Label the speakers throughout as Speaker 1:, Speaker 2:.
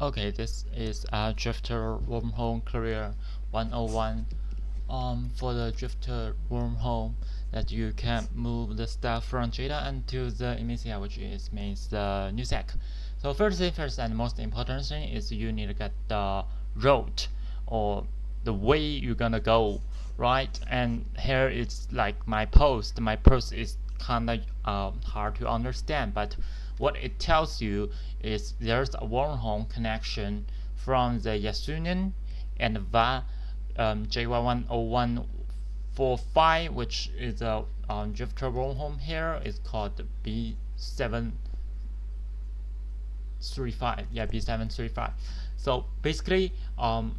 Speaker 1: Okay, this is a Drifter wormhole Courier 101. For the Drifter wormhole, that you can move the stuff from Jada into the Emicia, which means the new sec. So first thing first, and most important thing is you need to get the road or the way you're gonna go, right? And here it's like my post. My post is kind of hard to understand, but what it tells you is there's a wormhole connection from the Yasunin and Va J110145, which is a drifter wormhole here. It's called B735. Yeah, B735. So basically, and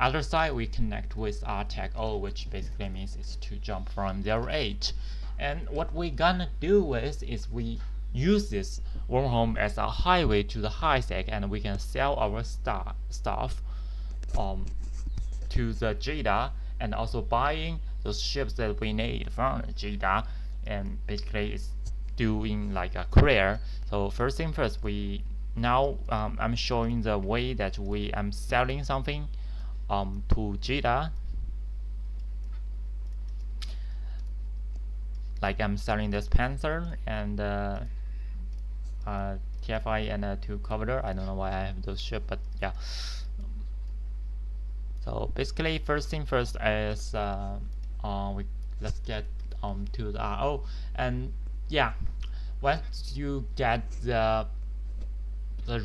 Speaker 1: other side we connect with our tag O, which basically means it's to jump from 08. And what we gonna do is we use this wormhole as a highway to the high sec, and we can sell our stuff um, to the Jada, and also buying those ships that we need from Jada, and basically it's doing like a Courier. So first thing first, we now I'm showing the way that I'm selling something to Jada, like I'm selling this Panther and TFI and two Coveter. I don't know why I have those ships, but yeah. So basically, first thing first is let's get to the RO, and yeah, once you get the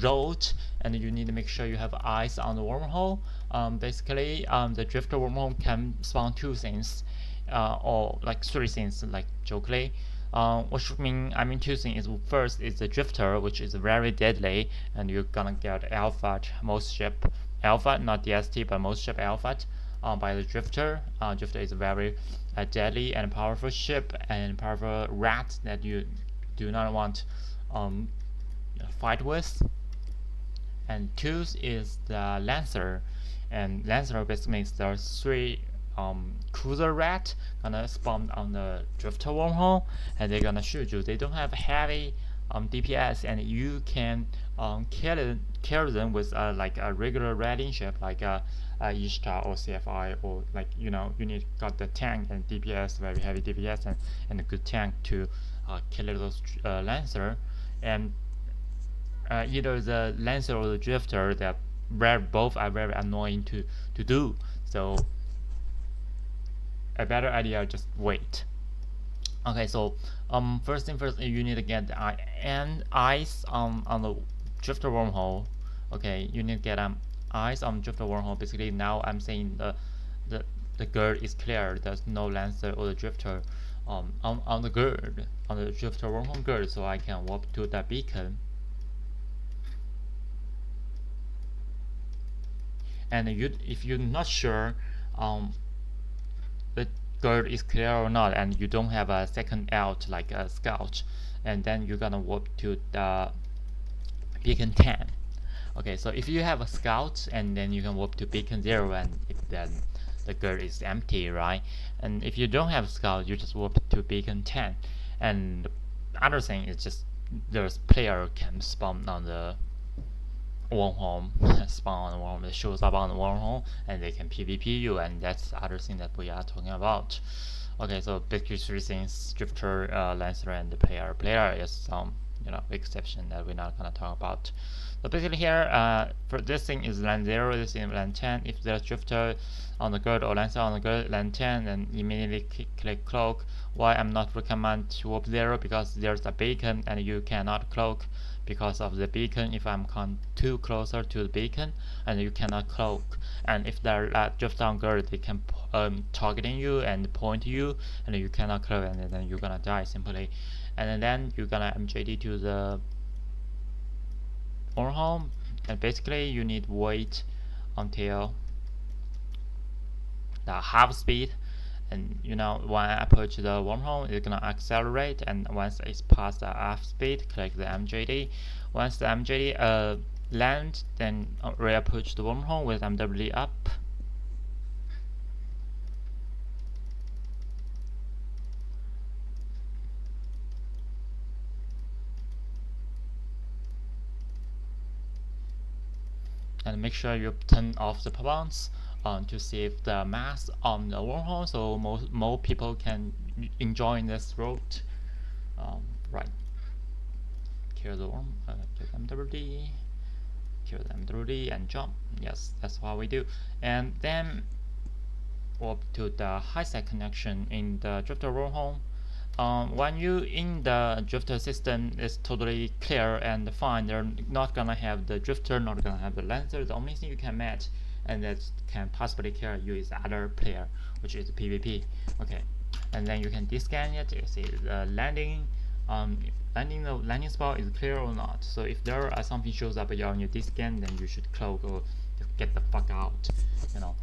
Speaker 1: road, and you need to make sure you have eyes on the wormhole. Basically, the drifter wormhole can spawn two things, or like three things, like jokingly. Which I mean two things. First is the drifter, which is very deadly, and you're gonna get alpha most ship alpha, not DST, but most ship alpha by the drifter. Drifter is a very deadly and powerful ship and powerful rat that you do not want um, fight with. And two is the Lancer, and Lancer basically means there's three cruiser rat gonna spawn on the drifter wormhole, and they're gonna shoot you. They don't have heavy DPS, and you can kill them with like a regular raiding ship, like Ishtar or CFI, or like you need got the tank and DPS, very heavy DPS, and a good tank to kill those Lancer. And either the Lancer or the Drifter, that both are very annoying to do. So a better idea, just wait. Okay, so first thing first, you need to get the eyes on the Drifter wormhole. Okay, you need to get eyes on Drifter wormhole. Basically, now I'm saying the the gird is clear. There's no Lancer or the Drifter on the gird, on the Drifter wormhole gird, so I can warp to the beacon. And if you're not sure the gird is clear or not, and you don't have a second out like a scout, and then you're gonna warp to the beacon 10. Okay, so if you have a scout, and then you can warp to beacon 0, and if then the gird is empty, right? And if you don't have scout, you just warp to beacon 10. And the other thing is just there's player can spawn on the wormhole, spawn on the wormhole, it shows up on the wormhole, and they can PvP you, and that's the other thing that we are talking about. Okay, so basically three things: Drifter, Lancer, and the player. Player is some exception that we're not gonna talk about. So basically here, for this thing is land 0, this is land 10. If there's Drifter on the gird or Lancer on the gird, land 10, then immediately click cloak. Why I'm not recommend to warp 0? Because there's a beacon and you cannot cloak because of the beacon. If I'm too closer to the beacon, and you cannot cloak. And if they're drift on gird, they can targeting you and point you, and you cannot cloak, and then you're gonna die simply. And then you're gonna MJD to the wormhole, and basically you need to wait until the half speed, and when I approach the wormhole, it's gonna accelerate, and once it's past the half speed, click the MJD. Once the MJD land, then re-approach the wormhole with MWD up. and make sure you turn off the pop-ons to save the mass on the wormhole, so more people can enjoy this route. Right, kill the worm, kill MWD, kill the MWD, and jump. Yes, that's what we do. And then up to the high side connection in the drifter wormhole. When you in the drifter system, it's totally clear and fine. They're not gonna have the drifter, not gonna have the lancer. The only thing you can match and that can possibly kill you is the other player, which is PvP. Okay, and then you can descan it. You see the landing, the landing spot is clear or not. So if there are something shows up on your descan, then you should cloak or just get the fuck out. You know.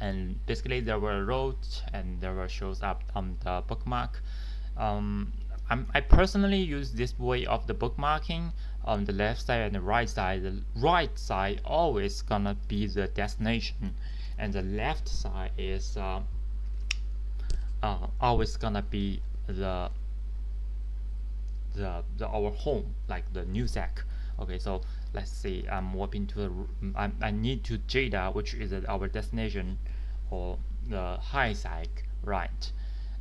Speaker 1: And basically there were roads and there were shows up on the bookmark. I personally use this way of the bookmarking on the left side and the right side. The right side always gonna be the destination, and the left side is always gonna be the our home, like the new sack. Okay, so let's see. I'm warping to the. I need to Jada, which is our destination, or the high side, right?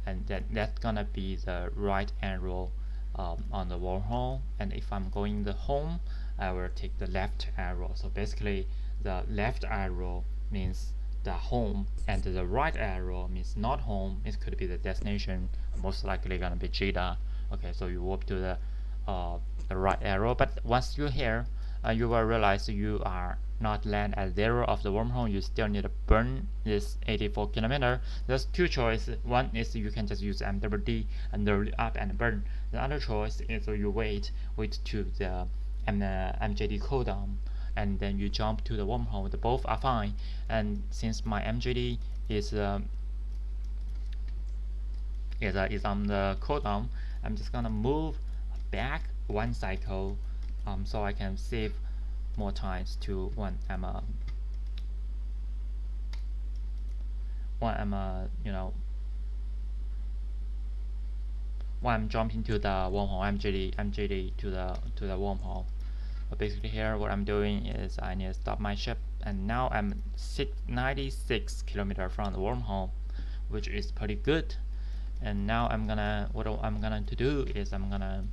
Speaker 1: And then that's gonna be the right arrow on the wormhole. And if I'm going the home, I will take the left arrow. So basically, the left arrow means the home, and the right arrow means not home. It could be the destination. Most likely gonna be Jada. Okay, so you warp to the right arrow, but once you're here, you will realize you are not land at 0 of the wormhole. You still need to burn this 84 kilometer. There's two choices. One is you can just use MWD and roll up and burn. The other choice is you wait to the MJD cooldown, and then you jump to the wormhole. The both are fine. And since my MJD is on the cooldown, I'm just gonna move back one cycle, so I can save more times to when I'm when I'm jumping to the wormhole, MJD to the wormhole. But basically here what I'm doing is I need to stop my ship, and now I'm 96 kilometers from the wormhole, which is pretty good. And now what I'm gonna to do is I'm gonna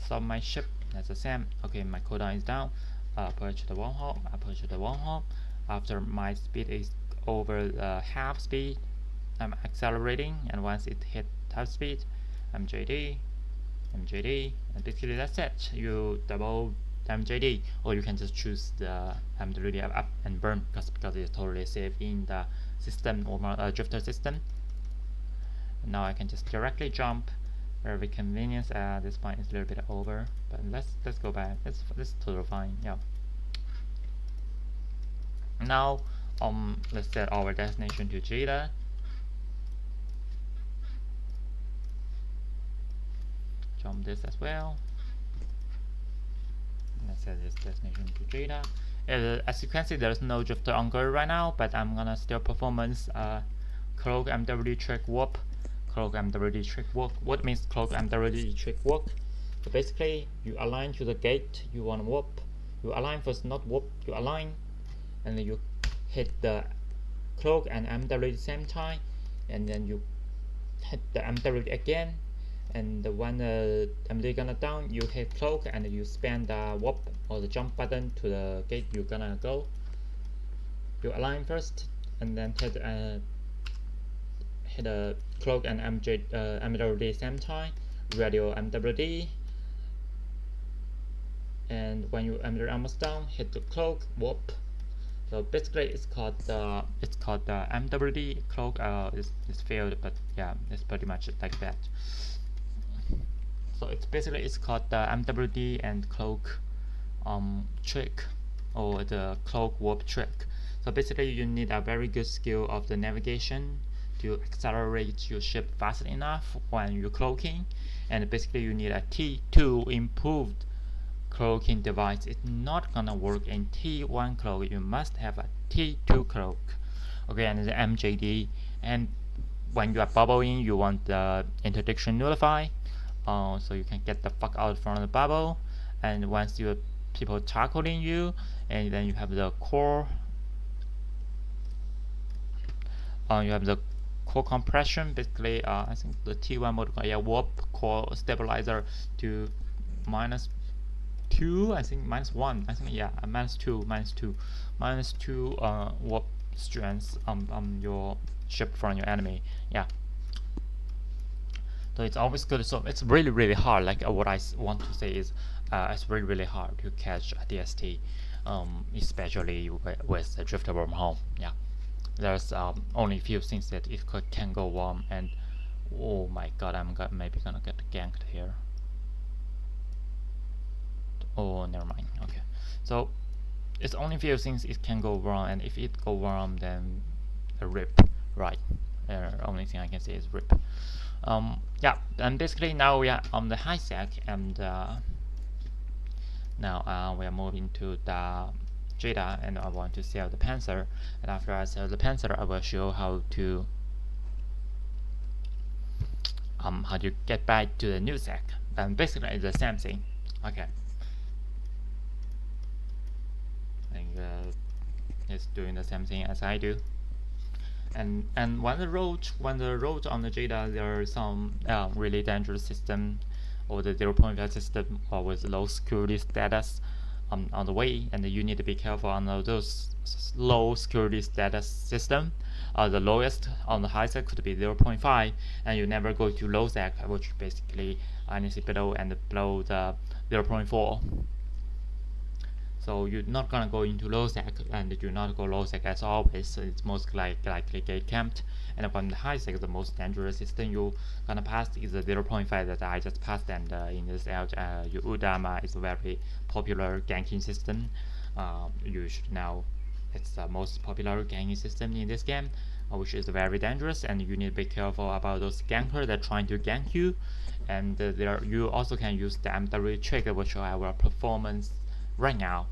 Speaker 1: stop my ship. That's the same. Okay, my cooldown is down. Approach the wormhole. Approach the wormhole. After my speed is over half speed, I'm accelerating, and once it hit half speed, MJD, and basically that's it. You double MJD, or you can just choose the MWD up and burn because it's totally safe in the system or drifter system. Now I can just directly jump. Very convenient. This point is a little bit over, but let's go back. That's totally fine. Yeah. Now let's set our destination to Jada. Jump this as well. Let's set this destination to Jada. As you can see, there's no drifter on Courier right now, but I'm gonna still performance cloak MWD trick warp. Cloak MWD trick walk. What means cloak MWD trick walk? So basically, you align to the gate you want to warp. You align first, not warp. You align, and then you hit the cloak and MWD same time, and then you hit the MWD again. And when the MWD gonna down, you hit cloak and you spam the warp or the jump button to the gate you're gonna go. You align first, and then hit a cloak and MWD same time, radio MWD, and when you MWD almost down, hit the cloak warp. So basically it's called the MWD cloak. It's failed, but yeah, it's pretty much like that. So it's called the MWD and cloak trick, or the cloak warp trick. So basically you need a very good skill of the navigation to accelerate your ship fast enough when you're cloaking, and basically you need a T2 improved cloaking device. It's not gonna work in T1 cloak. You must have a T2 cloak. Okay, and the MJD, and when you are bubbling, you want the interdiction nullify, so you can get the fuck out from the bubble. And once you people tackling you, and then you have the core. You have the core compression. Basically, I think the T1 mode, yeah, warp core stabilizer to -2. I think -1. I think yeah, -2 warp strength on your ship from your enemy. Yeah. So it's always good. So it's really hard. Like what I want to say is, it's really hard to catch a DST, especially with the drifter wormhole. Yeah, there's only few things that it can go wrong, and oh my god, I'm maybe gonna get ganked here. Oh, never mind. Okay, so it's only few things it can go wrong, and if it go wrong, then a rip, right? Only thing I can say is rip. Yeah, and basically now we are on the high sec, and now we are moving to the Jada, and I want to sell the Panzer. And after I sell the Panzer, I will show how to get back to the new sec. And basically it's the same thing. Okay. I think it's doing the same thing as I do. And when the road on the Jada, there are some really dangerous system, or the 0.5 system, or with low security status on the way, and you need to be careful on those low security status system. The lowest on the high sec could be 0.5, and you never go to low sec, which basically anything below the 0.4. So you're not gonna go into low sec, and you not go low sec as always. So it's most likely get camped. And when the high sec, the most dangerous system you gonna pass is the 0.5 that I just passed. And in this out, Udama is a very popular ganking system. You should know it's the most popular ganking system in this game, which is very dangerous. And you need to be careful about those gankers that are trying to gank you. And you also can use the MW trick, which our performance right now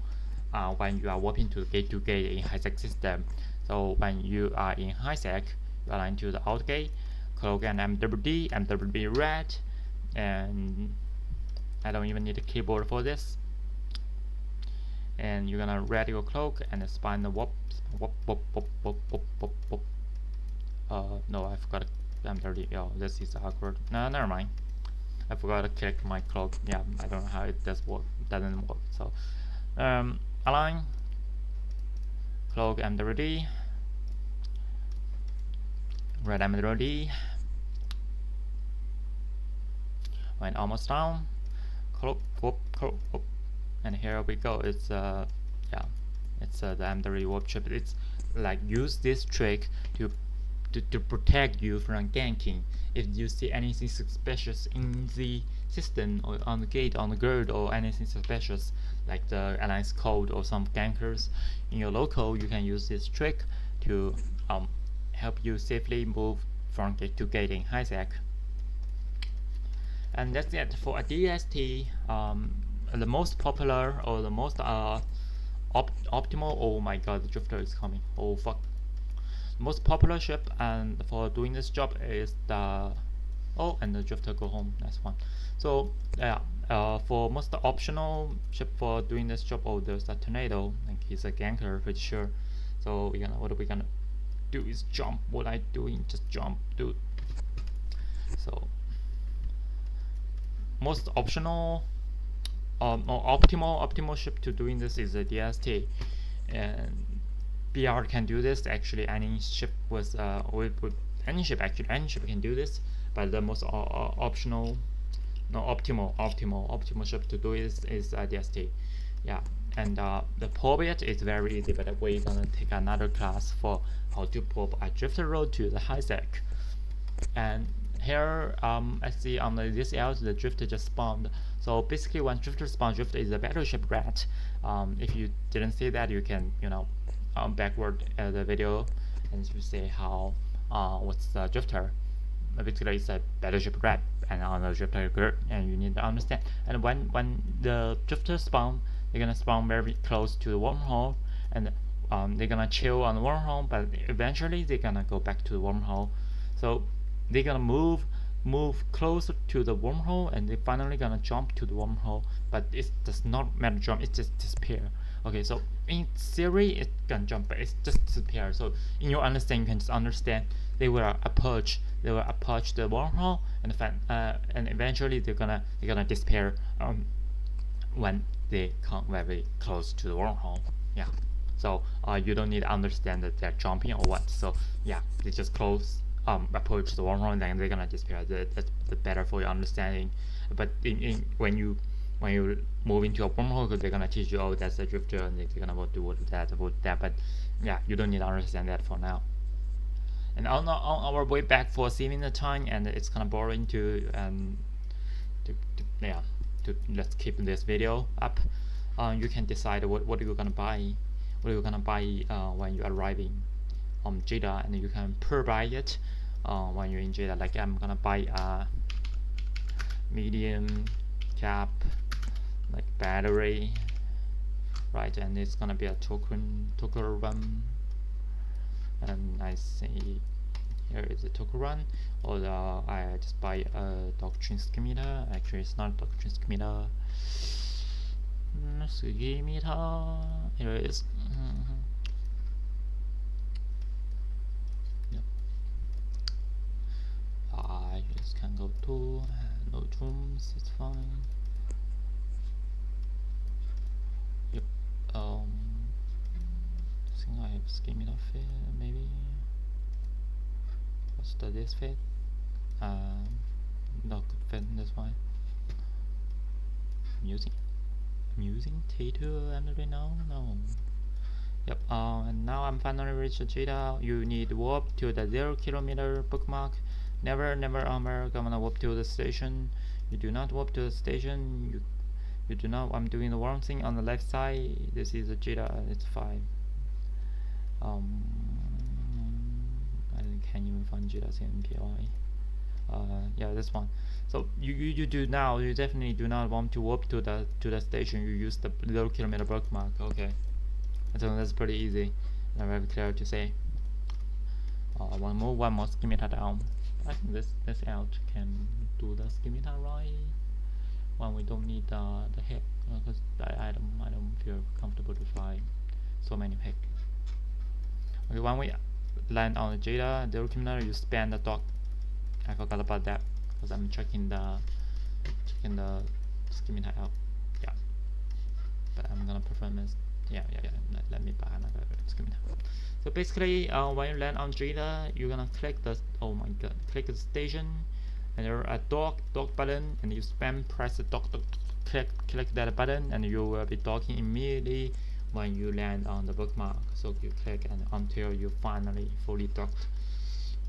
Speaker 1: when you are warping to gate in high sec system. So when you are in high sec, you align to the out gate, cloak and MWD red, and I don't even need a keyboard for this. And you're gonna red your cloak and spine the warp. No, I forgot MWD. Oh, this is awkward. No, never mind. I forgot to click my cloak. Yeah, I don't know how it doesn't work. So align, cloak MWD, red MWD, when almost down, cloak, whoop, and here we go. It's yeah, it's the MWD warp chip. It's like use this trick to protect you from ganking. If you see anything suspicious in the system, or on the gate, on the grid, or anything suspicious like the alliance code or some gankers in your local, you can use this trick to help you safely move from gate to gate in high sec. And that's it for a DST. The most popular, or the most optimal. Oh my god, the drifter is coming. Oh fuck. Most popular ship and for doing this job is the and the drifter go home. Nice one. So yeah, for most optional ship for doing this job, there's a tornado. Like he's a ganker, pretty sure. So what are we gonna do is jump. What I doing? Just jump, dude. So most optional, or optimal ship to doing this is a DST, and BR can do this. Actually, any ship with any ship can do this. But the most optional, no optimal ship to do is DST. Yeah, and the port is very easy. But we're gonna take another class for how to pop a drifter road to the high sec. And here, I see on this else the drifter just spawned. So basically, when drifter spawns, drifter is a battleship rat. If you didn't see that, you can backward the video and you say how what's the drifter. Basically it's a battleship rat and on the drifter grid, and you need to understand. And when the drifter spawn, they're gonna spawn very close to the wormhole, and they're gonna chill on the wormhole, but eventually they're gonna go back to the wormhole. So they're gonna move move closer to the wormhole, and they finally gonna jump to the wormhole, but it does not matter jump, it just disappear. Okay, so in theory it can jump, but it's just disappear. So in your understanding, you can just understand they will approach the wormhole, and eventually they're gonna disappear when they come very close to the wormhole. Yeah. So you don't need to understand that they're jumping or what. So yeah, they just approach the wormhole and then they're gonna disappear. That's better for your understanding. But when you move into a wormhole, they're gonna teach you, oh, that's a drifter, and they're gonna do that. But yeah, you don't need to understand that for now. And on our way back for saving the time, and it's kind of boring to let's keep this video up. You can decide what you're gonna buy. What you're gonna buy when you're arriving on Jeddah, and you can pre-buy it when you're in Jeddah. Like I'm gonna buy a medium cap, like battery, right? And it's gonna be a token run, and I see here is a token run. Or I just buy a doctrine schemata. Actually, it's not doctrine schemata. Here it is. Yep. I just can go to no rooms. It's fine. Yep. I think I have schemata fit maybe. What's this fit? Not good fit. That's why I'm using T2 right now. No. Yep. And now I'm finally reached Jeddah. You need warp to the 0 kilometer bookmark. Never gonna warp to the station. You do not warp to the station. You do not. I'm doing the wrong thing on the left side. This is a Jeddah. It's fine. I can't even find Jeddah CMPI. Yeah, this one. So you definitely do not want to warp to the station. You use the 0 kilometer bookmark. Okay, so that's pretty easy and very clear to say. One more schemata down. I think this out can do the schemata right when we don't need the heck, because I don't feel comfortable to fly so many heck. Okay, when we land on the Jeddah 0 kilometer, you span the dock. I forgot about that because I'm checking the schemata out. Yeah, but I'm gonna perform this. Yeah. Let me buy another schemata. So basically, when you land on Jeddah, you're gonna click click the station, and there a dock button, and you press the dock, click that button, and you will be docking immediately when you land on the bookmark. So you click and until you finally fully docked,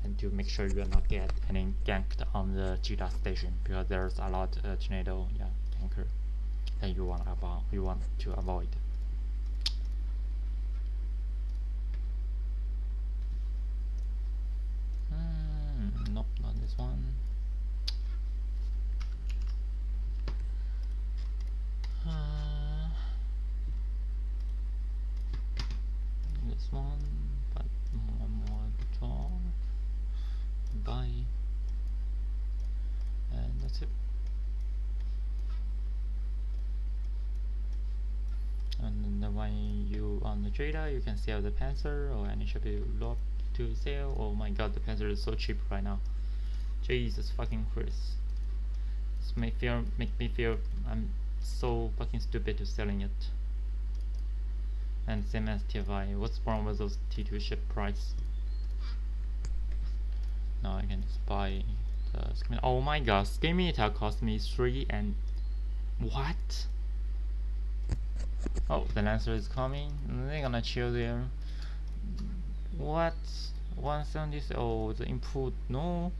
Speaker 1: and to make sure you are not getting ganked on the Jeddah station, because there's a lot tornado ganker that you want to avoid. Nope, not this one. This one, but one more patrol. Bye. And that's it. And then when you on the Jeddah, you can sell the Panzer or any ship you love to sell. Oh my god, the Panzer is so cheap right now. Jesus fucking Christ. This make me feel I'm so fucking stupid to selling it. And same as TFI. What's wrong with those T2 ship price? Now I can just buy the schemata. Oh my god, schemata cost me 3 and what? Oh, the Lancer is coming. They're gonna chill there. What? 170? Oh, the input. No.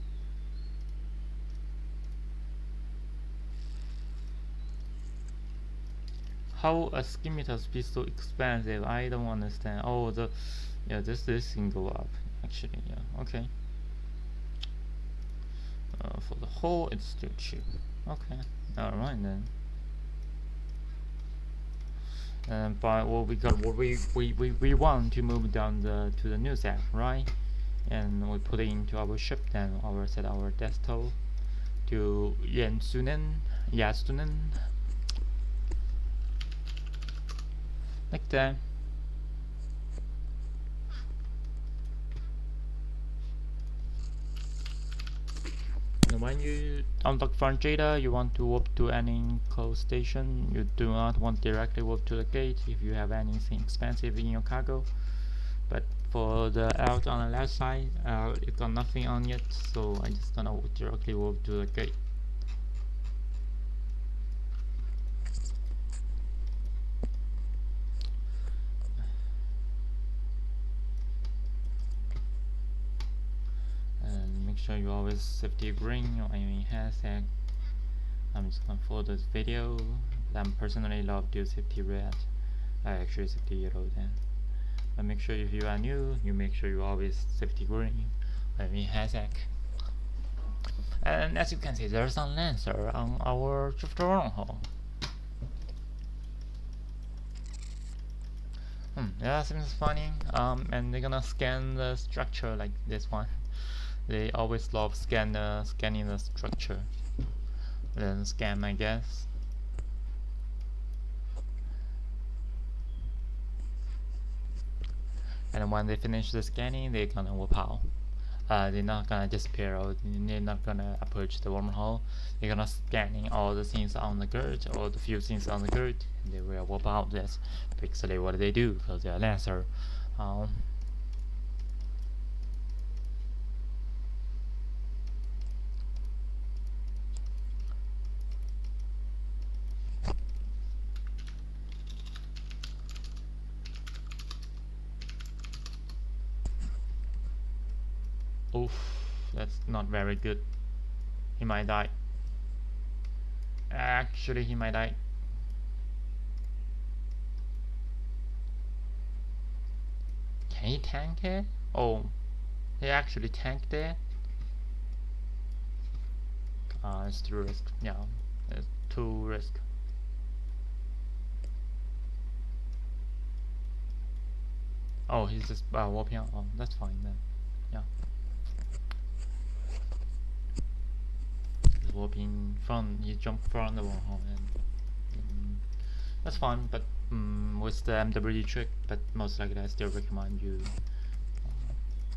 Speaker 1: How a schemata be so expensive? I don't understand. Oh, this can go up. Actually, yeah. Okay. For the whole, it's still cheap. Okay. Alright then. But what we want to move down to the new set, right? And we put it into our ship, then set our desktop, to Yensunen, Yasunen, like that. And when you unlock front data, you want to walk to any close station. You do not want directly walk to the gate if you have anything expensive in your cargo. But for the out on the left side, it got nothing on it, so I just gonna directly walk to the gate. And make sure you always safety green or any hashtag. I'm just gonna follow this video. I'm personally love to safety red. I actually safety yellow then. But make sure if you are new, you make sure you always safety green. I mean hashtag. And as you can see, there's a Lancer on our drifter wormhole. Yeah, seems funny. And they're gonna scan the structure like this one. They always love scanning the structure. Then scan, I guess. And when they finish the scanning, they're gonna warp out. They're not gonna disappear or they're not gonna approach the wormhole. They're gonna scanning all the things on the grid or the few things on the grid, and they will warp out. That's basically what they do because they're Lancer. Oof, that's not very good. He might die. Actually, he might die. Can he tank it? Oh, he actually tanked it. It's too risk. Yeah, it's too risk. Oh, he's just warping out. Oh, that's fine then. Yeah. He's warping from. He jumped from the wormhole, and that's fine. But with the MWD trick, but most likely I still recommend you.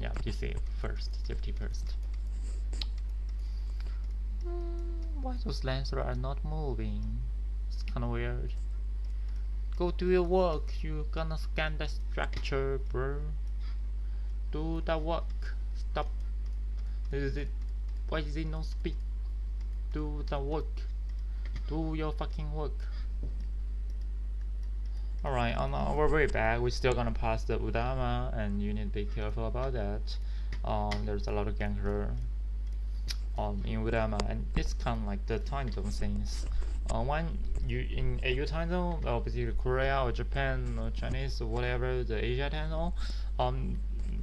Speaker 1: Yeah, DC first, safety first. Why those Lancer are not moving? It's kind of weird. Go do your work. You gonna scan the structure, bro. Do the work. Stop. Is it? Why is it no speed? Do the work. Do your fucking work. Alright, on our way back, we're still gonna pass the Udama, and you need to be careful about that. There's a lot of ganker in Udama, and it's kind of like the time zone things. When you in AU time zone, basically Korea or Japan or Chinese or whatever, the Asia time zone,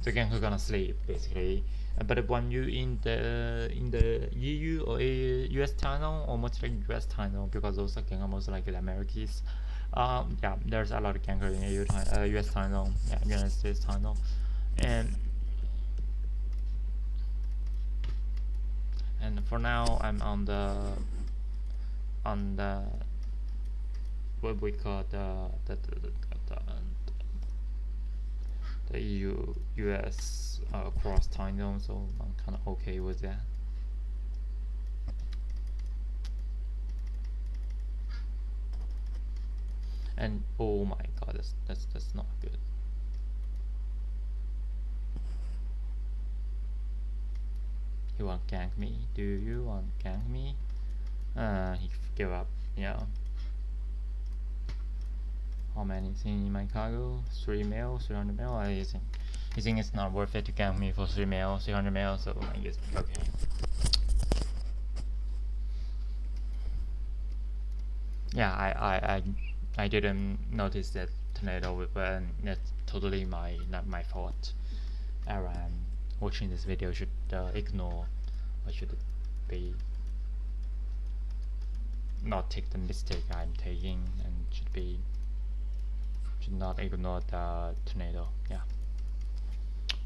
Speaker 1: the ganker gonna sleep basically. But when you in the EU or US time zone, or most like US time zone, because those are ganker most like the Americans. Yeah, there's a lot of ganker in EU time, US time zone, yeah, United States time zone, and for now I'm on the what we call the EU US cross time zone, so I'm kind of okay with that. And oh my god, that's not good. You want gank me? Do you want gank me? He give up. Yeah. How many things in my cargo? 3 mil, 300 mil. I think it's not worth it to gank me for 3 mil, 300 mil. So I guess okay. Yeah, I didn't notice that tornado, but that's totally not my fault. Aaron watching this video should ignore, or should be not take the mistake I'm taking, and should not ignore the tornado. Yeah.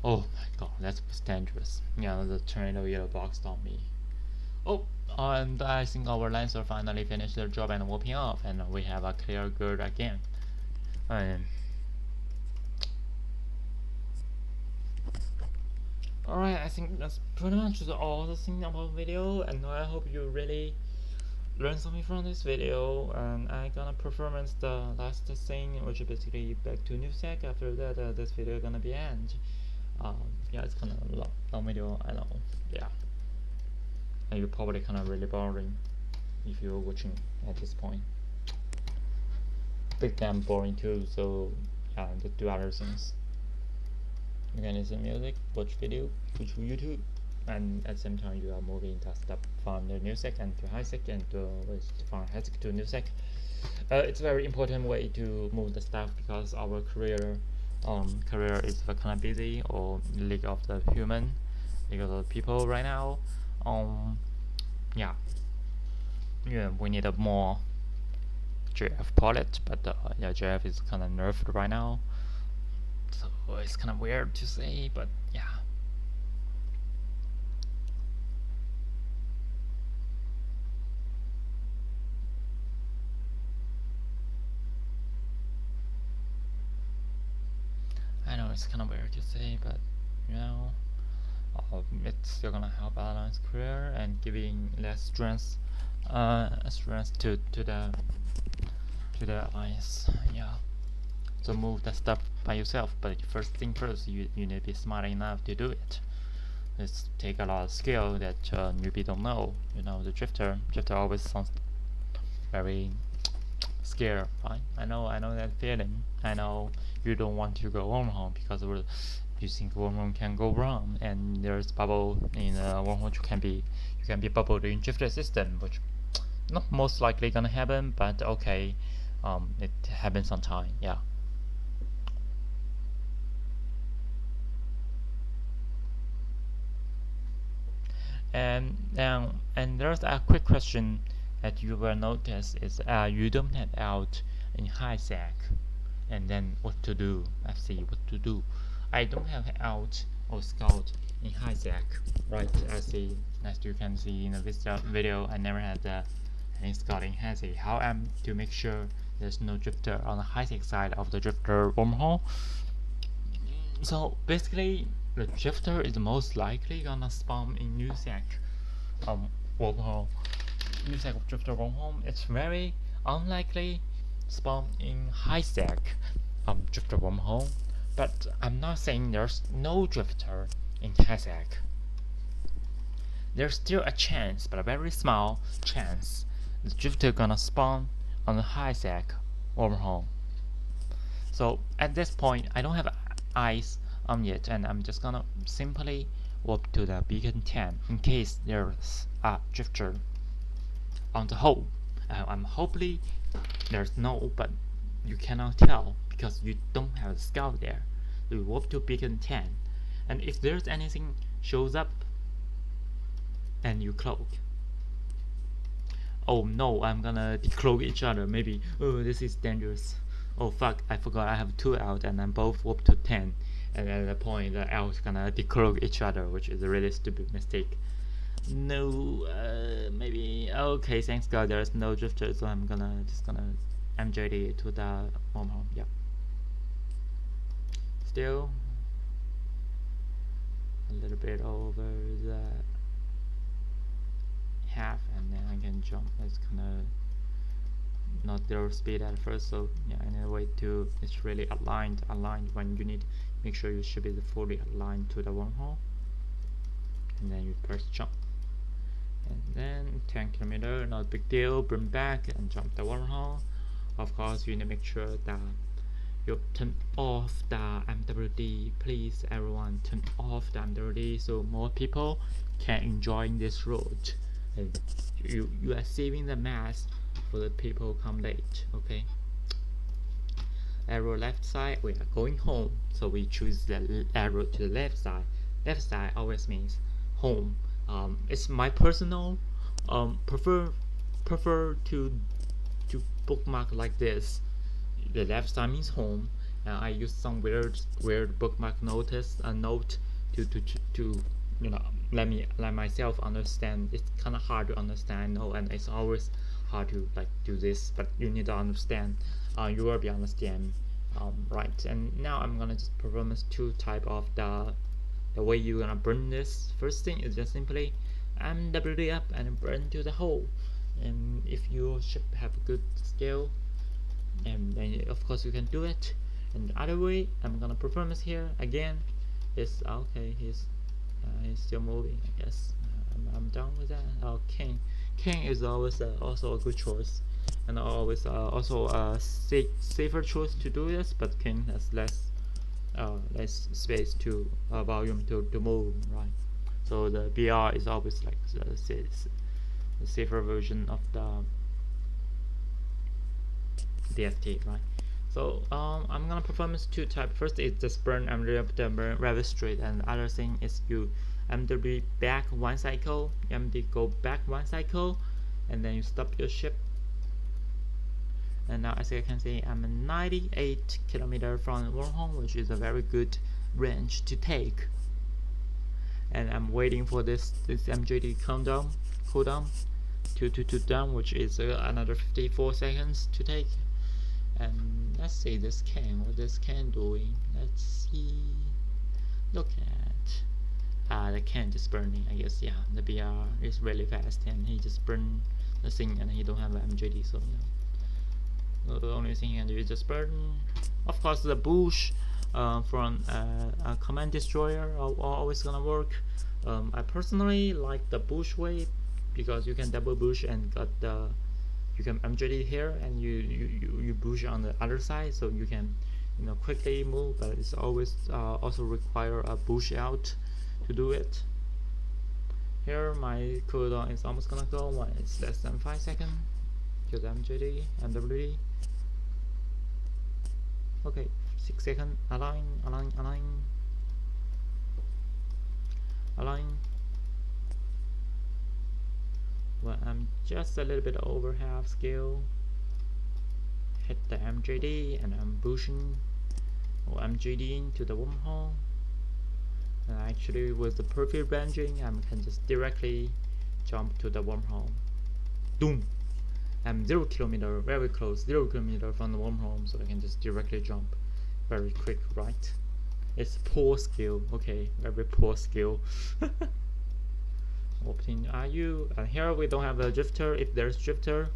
Speaker 1: Oh my god, that was dangerous. Yeah, the tornado yellow boxed on me. Oh, And I think our Lancer finally finished their job and whooping off, and we have a clear good again. And alright, I think that's pretty much all the thing about video, and I hope you really learn something from this video. And I gonna performance the last thing, which is basically back to new sec. After that, this video gonna be end. Yeah, it's kind of long video, I know. Yeah, and you're probably kind of really boring if you're watching at this point. Big damn boring too. So yeah, just do other things. You can listen music, watch video, go to YouTube, and at the same time you are moving the stuff from the new sec and to high sec, and from high sec to new sec. It's a very important way to move the stuff because our career is kind of busy, or League of the Human, League of the People right now. Yeah, we need a more JF palette, but yeah, JF is kind of nerfed right now, so it's kind of weird to say, but yeah. I know it's kind of weird to say, but you know, it's still gonna help balance career and giving less strength, to the alliance. Yeah. So move the stuff by yourself, but first thing first, you need to be smart enough to do it. It's take a lot of skill that newbie don't know. You know, the drifter always sounds very scared, right? I know that feeling. I know you don't want to go wormhole because you think wormhole can go wrong, and there's bubble in wormhole. You can be bubbled in drifter system, which not most likely gonna happen, but okay, it happens sometime. Yeah. And there's a quick question that you will notice is you don't have out in high sec, and then what to do? Let's see what to do. I don't have out or scout in high sec, right? As you can see in the video, I never had any scout in high sec. How am to make sure there's no drifter on the high sec side of the drifter wormhole? So basically, the drifter is most likely gonna spawn in new sec wormhole. New sec of drifter wormhole. It's very unlikely spawn in high sec drifter wormhole. But I'm not saying there's no drifter in high sec. There's still a chance, but a very small chance, the drifter gonna spawn on the high sec wormhole. So at this point, I don't have eyes on yet, and I'm just gonna simply warp to the beacon 10 in case there's a drifter on the hole. I'm hopefully there's no, but you cannot tell because you don't have a scout there. You warp to beacon 10, and if there's anything shows up, and you cloak. Oh no, I'm gonna decloak each other. Maybe, oh, this is dangerous. Oh fuck, I forgot I have 2 out, and then both warp to 10, and at that point the out gonna decloak each other, which is a really stupid mistake. No, maybe, okay, thanks god there's no drifter, so I'm just gonna MJD to the wormhole. Yeah, still a little bit over the half, and then I can jump. That's kinda not their speed at first, so yeah, I need a way to, it's really aligned when you need, make sure you should be fully aligned to the wormhole, and then you press jump, and then 10 kilometer, not a big deal, bring back and jump the wormhole. Of course you need to make sure that you turn off the MWD. Please everyone turn off the MWD so more people can enjoy this road, and you are saving the mass for the people come late. Okay, arrow left side, we are going home, so we choose the arrow to the left side. Left side always means home. It's my personal prefer to bookmark like this. The left side means home, and I use some weird bookmark note to you know, let myself understand. It's kind of hard to understand, no, and it's always hard to like do this, but you need to understand. You will be understand, right? And now I'm gonna just performance two type of the way you're gonna burn this. First thing is just simply MWD up and burn to the hole. And if you should have a good skill, and then of course you can do it. And the other way, I'm gonna performance here again. Is okay. He's still moving. I guess I'm done with that. King is always also a good choice, and always also a safer choice to do this. But King has less space to volume to move, right? So the BR is always like the safer version of the DST, right? So I'm gonna performance two type. First is just burn MD burn rather straight, and the other thing is you MD back one cycle, MD go back one cycle, and then you stop your ship. And now as you can see, I'm 98 kilometers from wormhole, which is a very good range to take. And I'm waiting for this MJD cooldown to down, which is another 54 seconds to take. And let's see this can, what this can doing. Let's see. Look at the can just burning. I guess yeah, the BR is really fast, and he just burned the thing, and he don't have an MJD, so yeah. The only thing he can do is just burn. Of course, the bush from a command destroyer are always gonna work. I personally like the bush way because you can double bush and got the you can MJD here, and you bush on the other side, so you can quickly move. But it's always also require a bush out to do it. Here my cooldown is almost gonna go when it's less than 5 seconds. Just MJD and WD. Okay, 6 seconds. Align. Well, I'm just a little bit over half skill. Hit the MJD and I'm pushing or MJD to the wormhole. And actually, with the perfect ranging, I can just directly jump to the wormhole. Boom! I'm 0 kilometer, very close, 0 kilometer from the wormhole, so I can just directly jump very quick, right? It's poor skill, okay, very poor skill. Opening RU, and here we don't have a drifter. If there's drifter,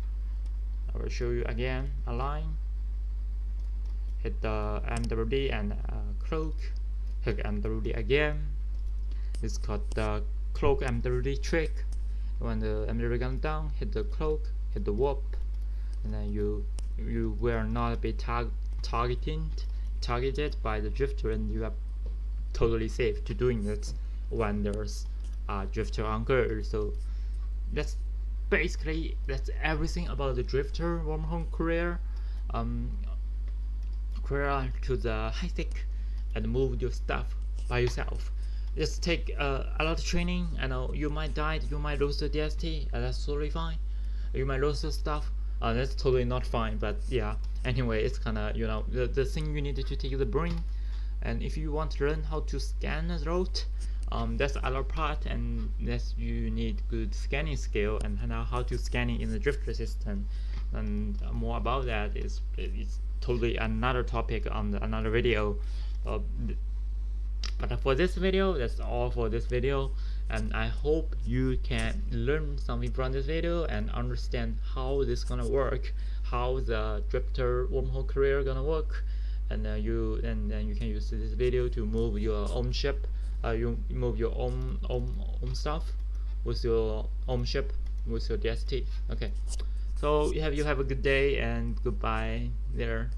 Speaker 1: I will show you again. Align, hit the MWD and cloak, hit MWD again. It's called the cloak MWD trick. When the MWD comes down, hit the cloak, hit the warp, and then you will not be targeted by the drifter, and you are totally safe to doing it when there's drifter on guard. So that's everything about the drifter wormhole Courier. Courier to the high stick and move your stuff by yourself. Just take a lot of training. I know you might die, you might lose the DST, that's totally fine. You might lose the stuff, that's totally not fine. But yeah, anyway, it's kinda the thing you need to take the brain. And if you want to learn how to scan the road, that's the other part, and that's you need good scanning skill and know how to scanning in the drifter system. And more about that it's totally another topic on another video. But for this video, that's all for this video, and I hope you can learn something from this video and understand how this gonna work, how the drifter wormhole Courier gonna work. And then you can use this video to move your own ship. You move your own stuff with your own ship with your DST. Okay, so you have a good day and goodbye there.